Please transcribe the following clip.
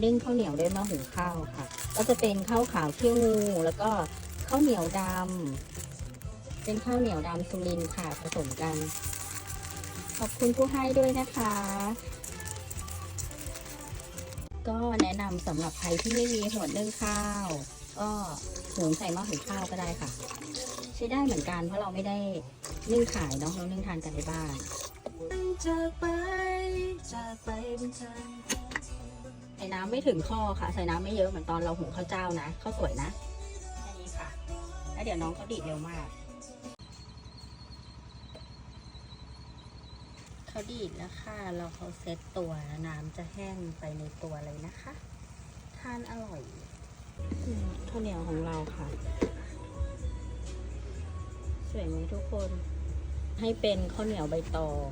นึ่งข้าวเหนียวด้วยมะหุงข้าวค่ะ ก็จะเป็นข้าวขาวเขี้ยวงูแล้วก็ข้าวเหนียวดำเป็นข้าวเหนียวดำสุรินทร์ค่ะผสมกัน ขอบคุณผู้ให้ด้วยนะคะ ก็แนะนำสำหรับใครที่ไม่มีหัวนึ่งข้าว ก็หุงใส่หม้อหุงข้าวก็ได้ค่ะ ใช้ได้เหมือนกันเพราะเราไม่ได้นึ่งขายเนาะเรานึ่งทานกันในบ้านใส่น้ำไม่ถึงข้อค่ะใส่น้ำไม่เยอะเหมือนตอนเราหุงข้าวเจ้านะข้าวสวยนะแค่นี้ค่ะแล้วเดี๋ยวน้องเขาดีดเร็วมากเขาดีดแล้วค่ะเราเขาเซ็ตตัวน้ำจะแห้งไปในตัวเลยนะคะทานอร่อยข้าวเหนียวของเราค่ะสวยไหมทุกคนให้เป็นข้าวเหนียวใบตอง